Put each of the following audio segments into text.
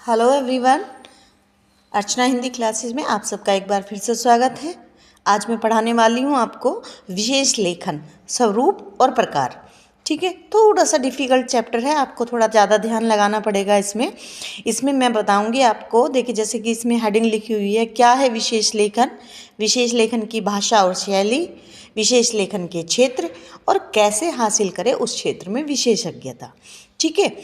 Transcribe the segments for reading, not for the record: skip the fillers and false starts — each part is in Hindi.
Hello everyone. Archana Hindi classes में आप सबका एक बार फिर से स्वागत है। आज मैं पढ़ाने वाली हूँ आपको विशेष लेखन, स्वरूप और प्रकार। ठीक है, थोड़ा सा डिफ़िकल्ट चैप्टर है, आपको थोड़ा ज़्यादा ध्यान लगाना पड़ेगा इसमें मैं बताऊंगी आपको। देखिए, जैसे कि इसमें हेडिंग लिखी हुई है, क्या है विशेष लेखन, विशेष लेखन की भाषा और शैली, विशेष लेखन के क्षेत्र और कैसे हासिल करें उस क्षेत्र में विशेषज्ञता। ठीक है,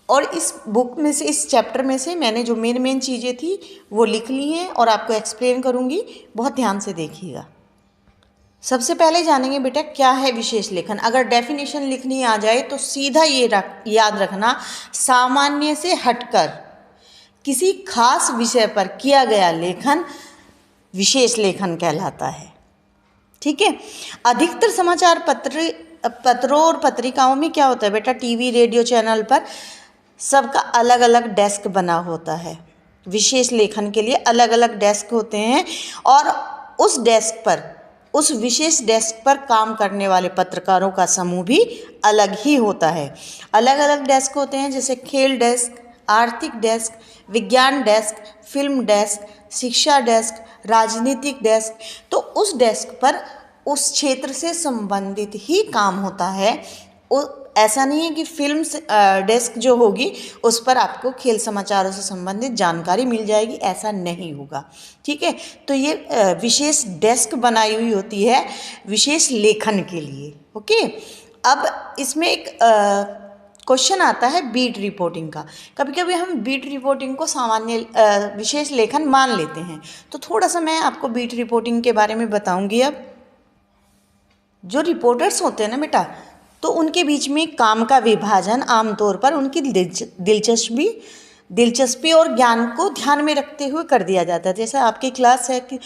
और इस बुक में से, इस चैप्टर में से मैंने जो मेन चीज़ें थी वो लिख ली हैं और आपको एक्सप्लेन करूँगी, बहुत ध्यान से देखिएगा। सबसे पहले जानेंगे बेटा क्या है विशेष लेखन। अगर डेफिनेशन लिखनी आ जाए तो सीधा ये याद रखना, सामान्य से हटकर किसी खास विषय पर किया गया लेखन विशेष लेखन कहलाता है। ठीक है, अधिकतर समाचार पत्रों और पत्रिकाओं में क्या होता है बेटा, टीवी रेडियो चैनल पर सबका अलग अलग डेस्क बना होता है। विशेष लेखन के लिए अलग अलग डेस्क होते हैं और उस डेस्क पर, उस विशेष डेस्क पर काम करने वाले पत्रकारों का समूह भी अलग ही होता है। अलग अलग डेस्क होते हैं, जैसे खेल डेस्क, आर्थिक डेस्क, विज्ञान डेस्क, फिल्म डेस्क, शिक्षा डेस्क, राजनीतिक डेस्क। तो उस डेस्क पर उस क्षेत्र से संबंधित ही काम होता है। ऐसा नहीं है कि फिल्म डेस्क जो होगी उस पर आपको खेल समाचारों से संबंधित जानकारी मिल जाएगी, ऐसा नहीं होगा। ठीक है, तो ये विशेष डेस्क बनाई हुई होती है विशेष लेखन के लिए। ओके, अब इसमें एक क्वेश्चन आता है बीट रिपोर्टिंग का। कभी कभी हम बीट रिपोर्टिंग को सामान्य विशेष लेखन मान लेते हैं, तो थोड़ा सा मैं आपको बीट रिपोर्टिंग के बारे में बताऊंगी। अब जो रिपोर्टर्स होते हैं ना बेटा, तो उनके बीच में काम का विभाजन आमतौर पर उनकी दिलचस्पी और ज्ञान को ध्यान में रखते हुए कर दिया जाता है। जैसे आपकी क्लास है कि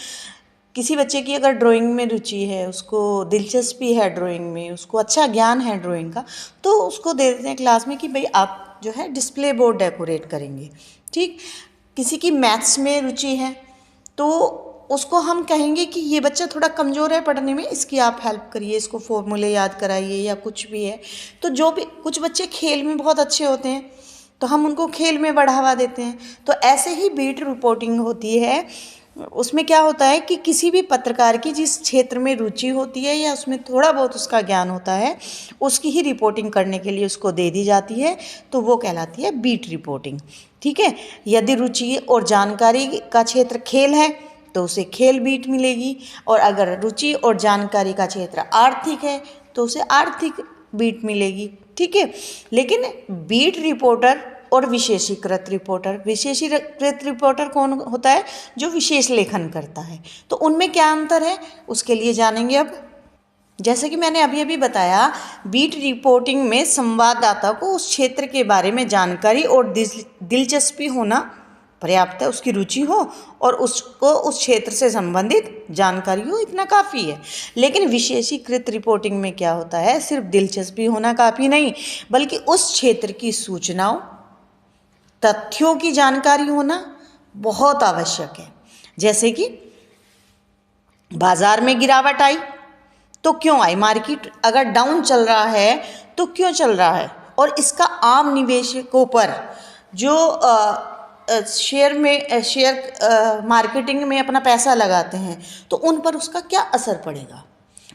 किसी बच्चे की अगर ड्राइंग में रुचि है, उसको दिलचस्पी है ड्राइंग में, उसको अच्छा ज्ञान है ड्राइंग का, तो उसको दे देते हैं क्लास में कि भाई आप जो है डिस्प्ले बोर्ड डेकोरेट करेंगे। ठीक, किसी की मैथ्स में रुचि है तो उसको हम कहेंगे कि ये बच्चा थोड़ा कमज़ोर है पढ़ने में, इसकी आप हेल्प करिए, इसको फॉर्मूले याद कराइए या कुछ भी है। तो जो भी, कुछ बच्चे खेल में बहुत अच्छे होते हैं तो हम उनको खेल में बढ़ावा देते हैं। तो ऐसे ही बीट रिपोर्टिंग होती है। उसमें क्या होता है कि किसी भी पत्रकार की जिस क्षेत्र में रुचि होती है या उसमें थोड़ा बहुत उसका ज्ञान होता है, उसकी ही रिपोर्टिंग करने के लिए उसको दे दी जाती है, तो वो कहलाती है बीट रिपोर्टिंग। ठीक है, यदि रुचि और जानकारी का क्षेत्र खेल है तो उसे खेल बीट मिलेगी, और अगर रुचि और जानकारी का क्षेत्र आर्थिक है तो उसे आर्थिक बीट मिलेगी। ठीक है, लेकिन बीट रिपोर्टर और विशेषीकृत रिपोर्टर कौन होता है, जो विशेष लेखन करता है। तो उनमें क्या अंतर है उसके लिए जानेंगे अब। जैसे कि मैंने अभी अभी बताया, बीट रिपोर्टिंग में संवाददाता को उस क्षेत्र के बारे में जानकारी और दिलचस्पी होना पर्याप्त है, उसकी रुचि हो और उसको उस क्षेत्र से संबंधित जानकारी हो, इतना काफ़ी है। लेकिन विशेषीकृत रिपोर्टिंग में क्या होता है, सिर्फ दिलचस्पी होना काफ़ी नहीं, बल्कि उस क्षेत्र की सूचनाओं, तथ्यों की जानकारी होना बहुत आवश्यक है। जैसे कि बाजार में गिरावट आई तो क्यों आई, मार्केट अगर डाउन चल रहा है तो क्यों चल रहा है, और इसका आम निवेशकों पर जो शेयर मार्केटिंग में अपना पैसा लगाते हैं तो उन पर उसका क्या असर पड़ेगा,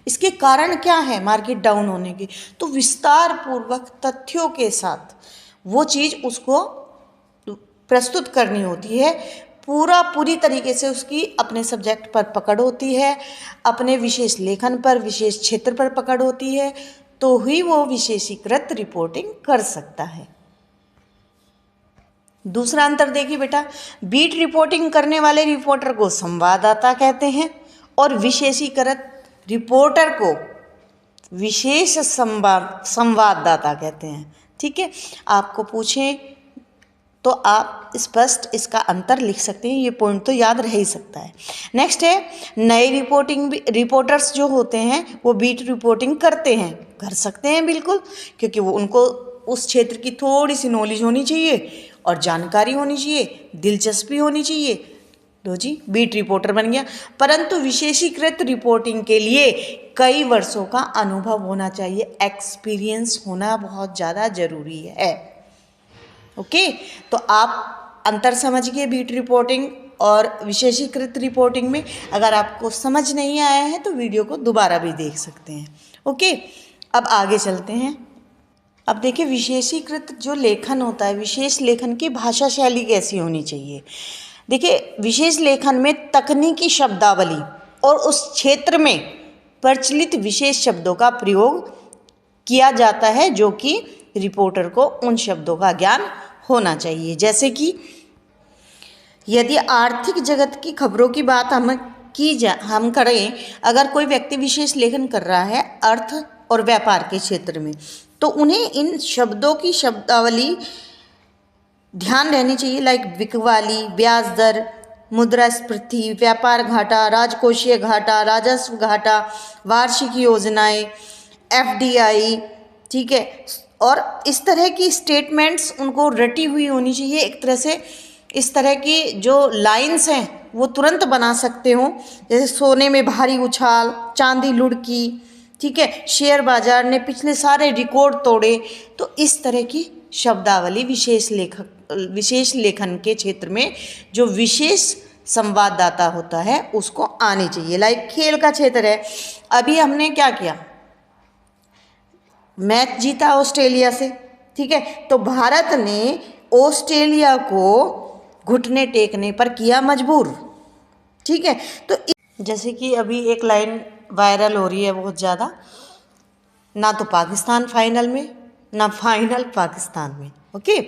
इसके कारण क्या है मार्केट डाउन होने की। तो विस्तार पूर्वक तथ्यों के साथ वो चीज़ उसको प्रस्तुत करनी होती है। पूरी तरीके से उसकी अपने सब्जेक्ट पर पकड़ होती है, अपने विशेष लेखन पर, विशेष क्षेत्र पर पकड़ होती है, तो ही वो विशेषीकृत रिपोर्टिंग कर सकता है। दूसरा अंतर देखिए बेटा, बीट रिपोर्टिंग करने वाले रिपोर्टर को संवाददाता कहते हैं और विशेषीकृत रिपोर्टर को विशेष संवाददाता कहते हैं। ठीक है, आपको पूछें तो आप स्पष्ट इसका अंतर लिख सकते हैं, ये पॉइंट तो याद रह ही सकता है। नेक्स्ट है, नए रिपोर्टर्स जो होते हैं वो बीट रिपोर्टिंग करते हैं, कर सकते हैं बिल्कुल, क्योंकि वो उनको उस क्षेत्र की थोड़ी सी नॉलेज होनी चाहिए और जानकारी होनी चाहिए, दिलचस्पी होनी चाहिए, लो जी बीट रिपोर्टर बन गया। परंतु विशेषीकृत रिपोर्टिंग के लिए कई वर्षों का अनुभव होना चाहिए, एक्सपीरियंस होना बहुत ज़्यादा ज़रूरी है। ओके, तो आप अंतर समझिए बीट रिपोर्टिंग और विशेषीकृत रिपोर्टिंग में। अगर आपको समझ नहीं आया है तो वीडियो को दोबारा भी देख सकते हैं। ओके, अब आगे चलते हैं। अब देखिए विशेषीकृत जो लेखन होता है, विशेष लेखन की भाषा शैली कैसी होनी चाहिए। देखिए विशेष लेखन में तकनीकी शब्दावली और उस क्षेत्र में प्रचलित विशेष शब्दों का प्रयोग किया जाता है, जो कि रिपोर्टर को उन शब्दों का ज्ञान होना चाहिए। जैसे कि यदि आर्थिक जगत की खबरों की बात हम करें, अगर कोई व्यक्ति विशेष लेखन कर रहा है अर्थ और व्यापार के क्षेत्र में, तो उन्हें इन शब्दों की शब्दावली ध्यान रहनी चाहिए, लाइक बिकवाली, ब्याज दर, मुद्रास्फीति, व्यापार घाटा, राजकोषीय घाटा, राजस्व घाटा, वार्षिक योजनाएं, एफडीआई, ठीक है। और इस तरह की स्टेटमेंट्स उनको रटी हुई होनी चाहिए, एक तरह से इस तरह की जो लाइंस हैं वो तुरंत बना सकते हो, जैसे सोने में भारी उछाल, चांदी लुढ़की, ठीक है, शेयर बाजार ने पिछले सारे रिकॉर्ड तोड़े। तो इस तरह की शब्दावली विशेष लेखन के क्षेत्र में जो विशेष संवाददाता होता है उसको आनी चाहिए। लाइक खेल का क्षेत्र है, अभी हमने क्या किया, मैच जीता ऑस्ट्रेलिया से, ठीक है, तो भारत ने ऑस्ट्रेलिया को घुटने टेकने पर किया मजबूर, ठीक है। तो जैसे कि अभी एक लाइन वायरल हो रही है बहुत ज़्यादा, ना तो पाकिस्तान फाइनल में, ना फाइनल पाकिस्तान में। ओके,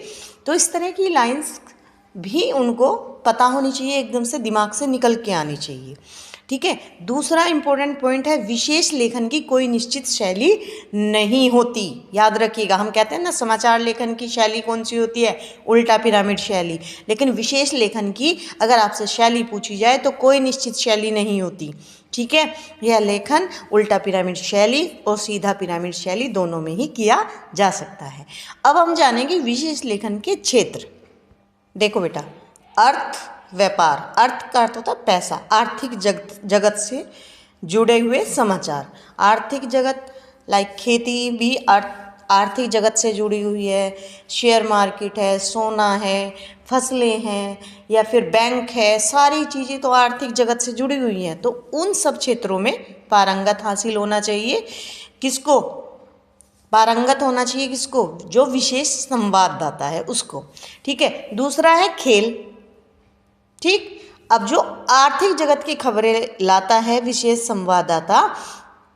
तो इस तरह की लाइंस भी उनको पता होनी चाहिए, एकदम से दिमाग से निकल के आनी चाहिए, ठीक है। दूसरा इंपॉर्टेंट पॉइंट है, विशेष लेखन की कोई निश्चित शैली नहीं होती। याद रखिएगा, हम कहते हैं ना समाचार लेखन की शैली कौन सी होती है, उल्टा पिरामिड शैली। लेकिन विशेष लेखन की अगर आपसे शैली पूछी जाए तो कोई निश्चित शैली नहीं होती, ठीक है। यह लेखन उल्टा पिरामिड शैली और सीधा पिरामिड शैली दोनों में ही किया जा सकता है। अब हम जानेंगे विशेष लेखन के क्षेत्र। देखो बेटा, अर्थ व्यापार, अर्थ का अर्थ होता है पैसा, आर्थिक जगत से जुड़े हुए समाचार। आर्थिक जगत लाइक खेती भी आर्थिक जगत से जुड़ी हुई है, शेयर मार्केट है, सोना है, फसलें हैं, या फिर बैंक है, सारी चीज़ें तो आर्थिक जगत से जुड़ी हुई हैं। तो उन सब क्षेत्रों में पारंगत हासिल होना चाहिए। किसको पारंगत होना चाहिए? किसको? जो विशेष संवाददाता है उसको, ठीक है। दूसरा है खेल, ठीक। अब जो आर्थिक जगत की खबरें लाता है विशेष संवाददाता,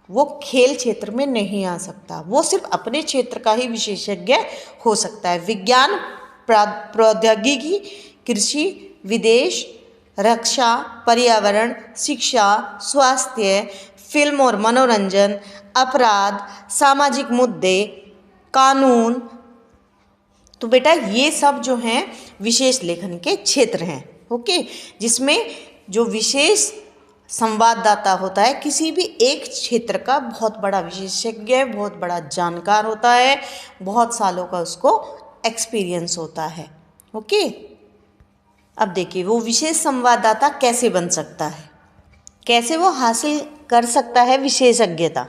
वो खेल क्षेत्र में नहीं आ सकता, वो सिर्फ अपने क्षेत्र का ही विशेषज्ञ हो सकता है। विज्ञान, प्रौद्योगिकी, कृषि, विदेश, रक्षा, पर्यावरण, शिक्षा, स्वास्थ्य, फिल्म और मनोरंजन, अपराध, सामाजिक मुद्दे, कानून। तो बेटा ये सब जो हैं विशेष लेखन के क्षेत्र हैं, ओके, जिसमें जो विशेष संवाददाता होता है किसी भी एक क्षेत्र का बहुत बड़ा विशेषज्ञ, बहुत बड़ा जानकार होता है, बहुत सालों का उसको एक्सपीरियंस होता है, ओके। अब देखिए वो विशेष संवाददाता कैसे बन सकता है, कैसे वो हासिल कर सकता है विशेषज्ञता।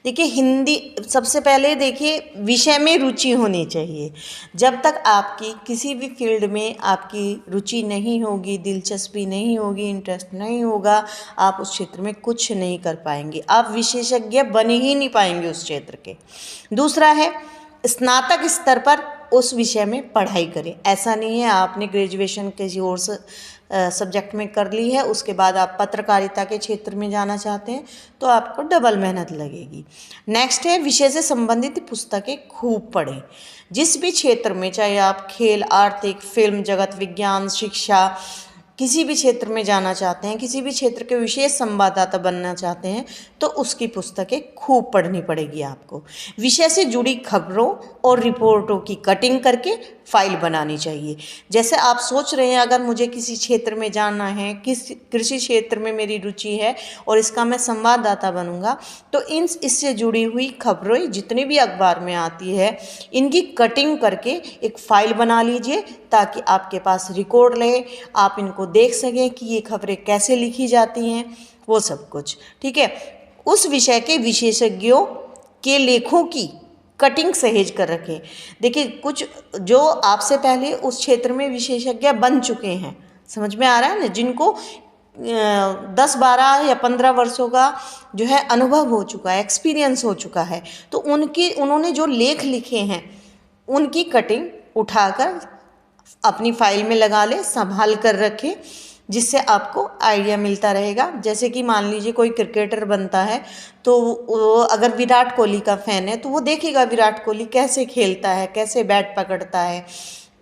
देखिए हिंदी, सबसे पहले देखिए विषय में रुचि होनी चाहिए। जब तक आपकी किसी भी फील्ड में आपकी रुचि नहीं होगी, दिलचस्पी नहीं होगी, इंटरेस्ट नहीं होगा, आप उस क्षेत्र में कुछ नहीं कर पाएंगे, आप विशेषज्ञ बन ही नहीं पाएंगे उस क्षेत्र के। दूसरा है स्नातक स्तर पर उस विषय में पढ़ाई करें। ऐसा नहीं है आपने ग्रेजुएशन किसी और सब्जेक्ट में कर ली है, उसके बाद आप पत्रकारिता के क्षेत्र में जाना चाहते हैं तो आपको डबल मेहनत लगेगी। नेक्स्ट है विषय से संबंधित पुस्तकें खूब पढ़ें। जिस भी क्षेत्र में, चाहे आप खेल, आर्थिक, फिल्म जगत, विज्ञान, शिक्षा, किसी भी क्षेत्र में जाना चाहते हैं, किसी भी क्षेत्र के विशेष संवाददाता बनना चाहते हैं, तो उसकी पुस्तकें खूब पढ़नी पड़ेगी आपको। विषय से जुड़ी खबरों और रिपोर्टों की कटिंग करके फाइल बनानी चाहिए। जैसे आप सोच रहे हैं अगर मुझे किसी क्षेत्र में जाना है, किस कृषि क्षेत्र में मेरी रुचि है और इसका मैं संवाददाता बनूंगा, तो इससे जुड़ी हुई खबरें जितनी भी अखबार में आती है इनकी कटिंग करके एक फाइल बना लीजिए, ताकि आपके पास रिकॉर्ड रहे, आप इनको देख सकें कि ये खबरें कैसे लिखी जाती हैं, वो सब कुछ, ठीक है। उस विषय के विशेषज्ञों के लेखों की कटिंग सहेज कर रखें। देखिए कुछ जो आपसे पहले उस क्षेत्र में विशेषज्ञ बन चुके हैं, समझ में आ रहा है ना, जिनको 10-12 या 15 वर्षों का जो है अनुभव हो चुका है, एक्सपीरियंस हो चुका है, तो उन्होंने जो लेख लिखे हैं उनकी कटिंग उठाकर अपनी फाइल में लगा ले, संभाल कर रखें, जिससे आपको आइडिया मिलता रहेगा। जैसे कि मान लीजिए कोई क्रिकेटर बनता है तो वो अगर विराट कोहली का फ़ैन है तो वो देखेगा विराट कोहली कैसे खेलता है, कैसे बैट पकड़ता है,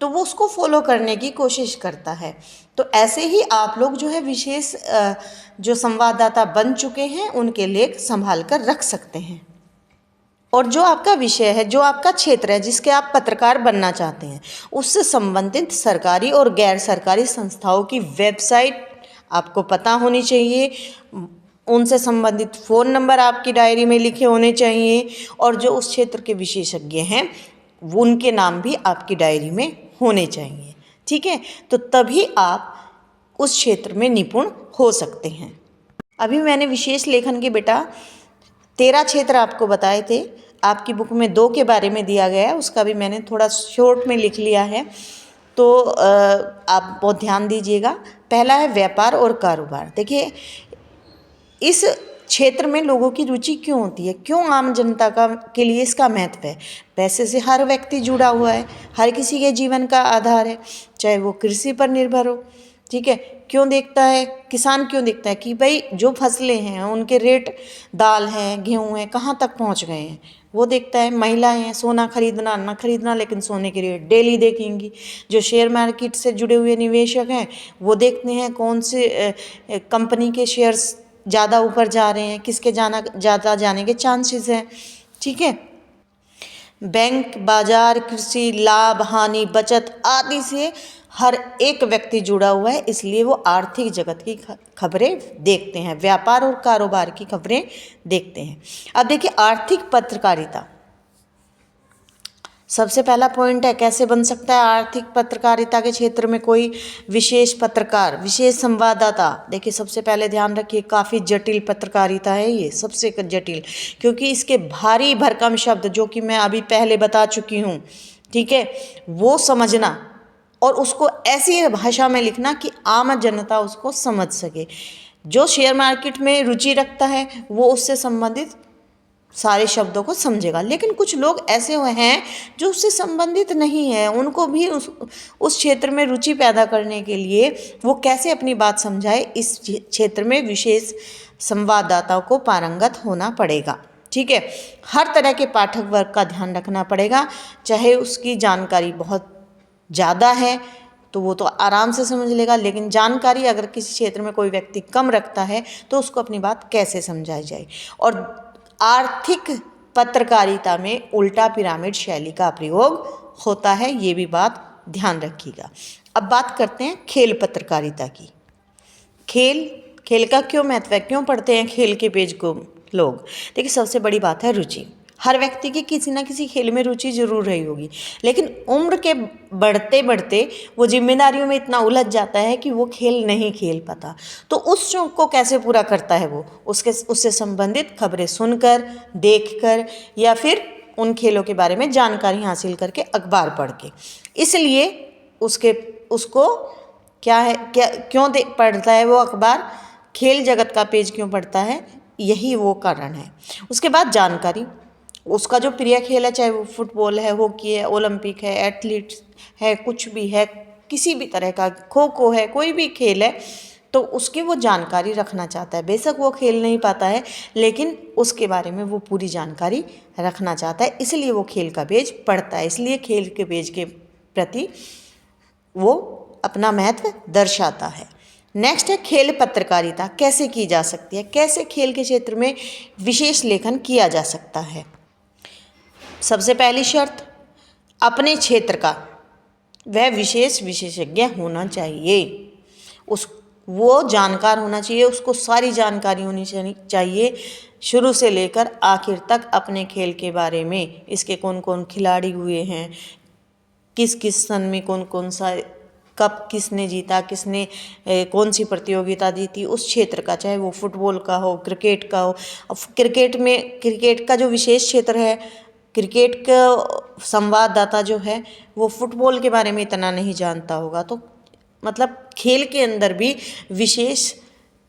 तो वो उसको फॉलो करने की कोशिश करता है। तो ऐसे ही आप लोग जो है विशेष जो संवाददाता बन चुके हैं उनके लेख संभाल कर रख सकते हैं। और जो आपका विषय है, जो आपका क्षेत्र है जिसके आप पत्रकार बनना चाहते हैं, उससे संबंधित सरकारी और गैर सरकारी संस्थाओं की वेबसाइट आपको पता होनी चाहिए, उनसे संबंधित फ़ोन नंबर आपकी डायरी में लिखे होने चाहिए, और जो उस क्षेत्र के विशेषज्ञ हैं उनके नाम भी आपकी डायरी में होने चाहिए। ठीक है, तो तभी आप उस क्षेत्र में निपुण हो सकते हैं। अभी मैंने विशेष लेखन के बेटा 13 क्षेत्र आपको बताए थे, आपकी बुक में 2 के बारे में दिया गया है, उसका भी मैंने थोड़ा शॉर्ट में लिख लिया है, तो आप बहुत ध्यान दीजिएगा। पहला है व्यापार और कारोबार। देखिए इस क्षेत्र में लोगों की रुचि क्यों होती है, क्यों आम जनता के लिए इसका महत्व है। पैसे से हर व्यक्ति जुड़ा हुआ है, हर किसी के जीवन का आधार है, चाहे वो कृषि पर निर्भर हो। ठीक है, क्यों देखता है किसान, क्यों देखता है कि भाई जो फसलें हैं उनके रेट, दाल है, गेहूँ है, कहाँ तक पहुँच गए हैं, वो देखता है। महिलाएं हैं, सोना खरीदना ना खरीदना, लेकिन सोने के रेट डेली देखेंगी। जो शेयर मार्केट से जुड़े हुए निवेशक हैं वो देखते हैं कौन से कंपनी के शेयर्स ज़्यादा ऊपर जा रहे हैं, किसके ज़्यादा जाने के चांसेस हैं। ठीक है, बैंक, बाजार, कृषि, लाभ, हानि, बचत आदि से हर एक व्यक्ति जुड़ा हुआ है, इसलिए वो आर्थिक जगत की खबरें देखते हैं, व्यापार और कारोबार की खबरें देखते हैं। अब देखिए आर्थिक पत्रकारिता, सबसे पहला पॉइंट है कैसे बन सकता है आर्थिक पत्रकारिता के क्षेत्र में कोई विशेष पत्रकार, विशेष संवाददाता। देखिए सबसे पहले ध्यान रखिए काफ़ी जटिल पत्रकारिता है ये, सबसे जटिल, क्योंकि इसके भारी भरकम शब्द जो कि मैं अभी पहले बता चुकी हूँ, ठीक है, वो समझना और उसको ऐसी भाषा में लिखना कि आम जनता उसको समझ सके। जो शेयर मार्केट में रुचि रखता है वो उससे संबंधित सारे शब्दों को समझेगा, लेकिन कुछ लोग ऐसे हुए हैं जो उससे संबंधित नहीं है, उनको भी उस क्षेत्र में रुचि पैदा करने के लिए वो कैसे अपनी बात समझाए, इस क्षेत्र में विशेष संवाददाताओं को पारंगत होना पड़ेगा। ठीक है, हर तरह के पाठक वर्ग का ध्यान रखना पड़ेगा, चाहे उसकी जानकारी बहुत ज़्यादा है तो वो तो आराम से समझ लेगा, लेकिन जानकारी अगर किसी क्षेत्र में कोई व्यक्ति कम रखता है तो उसको अपनी बात कैसे समझाई जाए। और आर्थिक पत्रकारिता में उल्टा पिरामिड शैली का प्रयोग होता है, ये भी बात ध्यान रखिएगा। अब बात करते हैं खेल पत्रकारिता की। खेल का क्यों महत्व है, क्यों पढ़ते हैं खेल के पेज को लोग। देखिए सबसे बड़ी बात है रुचि। हर व्यक्ति की किसी न किसी खेल में रुचि जरूर रही होगी, लेकिन उम्र के बढ़ते बढ़ते वो जिम्मेदारियों में इतना उलझ जाता है कि वो खेल नहीं खेल पाता। तो उस शौक को कैसे पूरा करता है वो, उससे संबंधित खबरें सुनकर, देखकर, या फिर उन खेलों के बारे में जानकारी हासिल करके, अखबार पढ़ के। इसलिए उसको क्या है, क्यों पढ़ता है वो अखबार, खेल जगत का पेज क्यों पढ़ता है, यही वो कारण है। उसके बाद जानकारी, उसका जो प्रिय खेल है, चाहे वो फुटबॉल है, हॉकी है, ओलंपिक है, एथलीट्स है, कुछ भी है, किसी भी तरह का, खो खो है, कोई भी खेल है, तो उसकी वो जानकारी रखना चाहता है। बेशक वो खेल नहीं पाता है, लेकिन उसके बारे में वो पूरी जानकारी रखना चाहता है, इसलिए वो खेल का पेज पढ़ता है, इसलिए खेल के पेज के प्रति वो अपना महत्व दर्शाता है। नेक्स्ट है खेल पत्रकारिता कैसे की जा सकती है, कैसे खेल के क्षेत्र में विशेष लेखन किया जा सकता है। सबसे पहली शर्त, अपने क्षेत्र का वह विशेष विशेषज्ञ होना चाहिए, वो जानकार होना चाहिए, उसको सारी जानकारी होनी चाहिए शुरू से लेकर आखिर तक अपने खेल के बारे में। इसके कौन कौन खिलाड़ी हुए हैं, किस किस सन में कौन कौन सा कप किसने जीता, किसने कौन सी प्रतियोगिता जीती, उस क्षेत्र का, चाहे वो फुटबॉल का हो, क्रिकेट का हो। क्रिकेट का जो विशेष क्षेत्र है क्रिकेट का संवाददाता जो है वो फुटबॉल के बारे में इतना नहीं जानता होगा। तो मतलब खेल के अंदर भी विशेष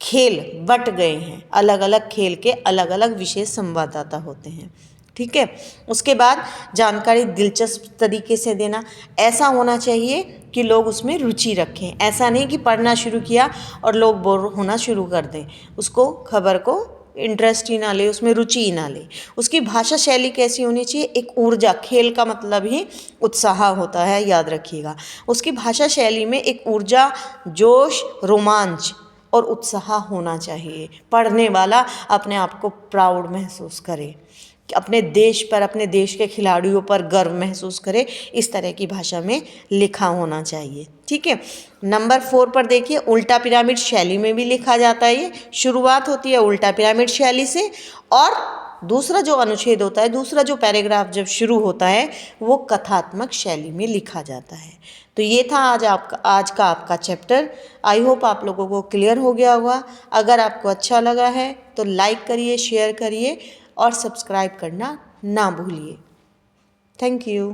खेल बट गए हैं, अलग अलग खेल के अलग अलग विशेष संवाददाता होते हैं। ठीक है, उसके बाद जानकारी दिलचस्प तरीके से देना, ऐसा होना चाहिए कि लोग उसमें रुचि रखें। ऐसा नहीं कि पढ़ना शुरू किया और लोग बोर होना शुरू कर दें, उसको खबर को इंटरेस्ट ही ना ले, उसमें रुचि ही ना ले। उसकी भाषा शैली कैसी होनी चाहिए, एक ऊर्जा, खेल का मतलब ही उत्साह होता है, याद रखिएगा। उसकी भाषा शैली में एक ऊर्जा, जोश, रोमांच और उत्साह होना चाहिए। पढ़ने वाला अपने आप को प्राउड महसूस करे, अपने देश पर, अपने देश के खिलाड़ियों पर गर्व महसूस करे, इस तरह की भाषा में लिखा होना चाहिए। ठीक है, नंबर 4 पर देखिए, उल्टा पिरामिड शैली में भी लिखा जाता है। ये शुरुआत होती है उल्टा पिरामिड शैली से, और दूसरा जो अनुच्छेद होता है, दूसरा जो पैराग्राफ जब शुरू होता है वो कथात्मक शैली में लिखा जाता है। तो ये था आज का आपका चैप्टर। आई होप आप लोगों को क्लियर हो गया होगा। अगर आपको अच्छा लगा है तो लाइक करिए, शेयर करिए और सब्सक्राइब करना ना भूलिए। Thank you.